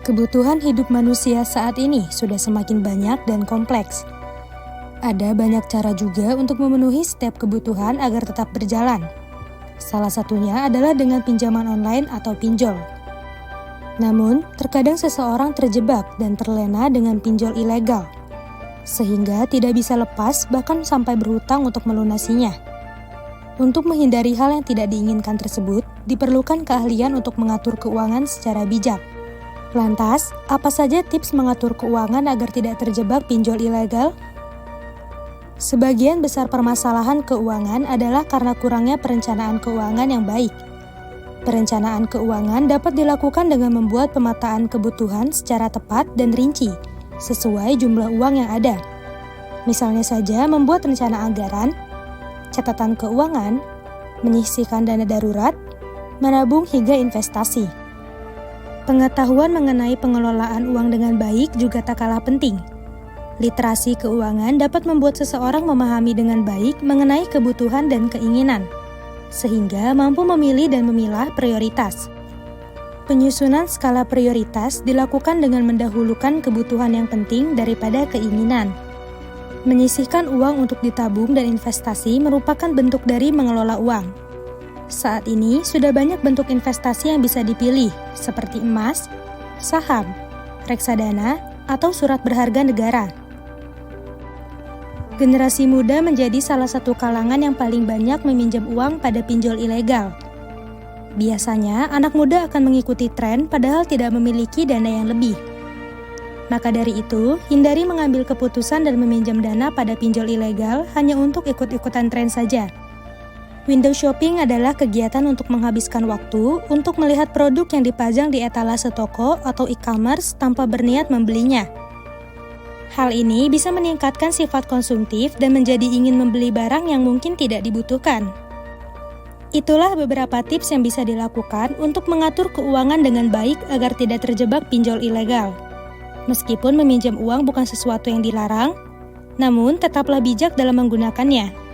Kebutuhan hidup manusia saat ini sudah semakin banyak dan kompleks. Ada banyak cara juga untuk memenuhi setiap kebutuhan agar tetap berjalan. Salah satunya adalah dengan pinjaman online atau pinjol. Namun, terkadang seseorang terjebak dan terlena dengan pinjol ilegal, sehingga tidak bisa lepas bahkan sampai berhutang untuk melunasinya. Untuk menghindari hal yang tidak diinginkan tersebut, diperlukan keahlian untuk mengatur keuangan secara bijak. Lantas, apa saja tips mengatur keuangan agar tidak terjebak pinjol ilegal? Sebagian besar permasalahan keuangan adalah karena kurangnya perencanaan keuangan yang baik. Perencanaan keuangan dapat dilakukan dengan membuat pemetaan kebutuhan secara tepat dan rinci, sesuai jumlah uang yang ada. Misalnya saja membuat rencana anggaran, catatan keuangan, menyisihkan dana darurat, menabung hingga investasi. Pengetahuan mengenai pengelolaan uang dengan baik juga tak kalah penting. Literasi keuangan dapat membuat seseorang memahami dengan baik mengenai kebutuhan dan keinginan, sehingga mampu memilih dan memilah prioritas. Penyusunan skala prioritas dilakukan dengan mendahulukan kebutuhan yang penting daripada keinginan. Menyisihkan uang untuk ditabung dan investasi merupakan bentuk dari mengelola uang. Saat ini, sudah banyak bentuk investasi yang bisa dipilih, seperti emas, saham, reksadana, atau surat berharga negara. Generasi muda menjadi salah satu kalangan yang paling banyak meminjam uang pada pinjol ilegal. Biasanya, anak muda akan mengikuti tren padahal tidak memiliki dana yang lebih. Maka dari itu, hindari mengambil keputusan dan meminjam dana pada pinjol ilegal hanya untuk ikut-ikutan tren saja. Window shopping adalah kegiatan untuk menghabiskan waktu untuk melihat produk yang dipajang di etalase toko atau e-commerce tanpa berniat membelinya. Hal ini bisa meningkatkan sifat konsumtif dan menjadi ingin membeli barang yang mungkin tidak dibutuhkan. Itulah beberapa tips yang bisa dilakukan untuk mengatur keuangan dengan baik agar tidak terjebak pinjol ilegal. Meskipun meminjam uang bukan sesuatu yang dilarang, namun tetaplah bijak dalam menggunakannya.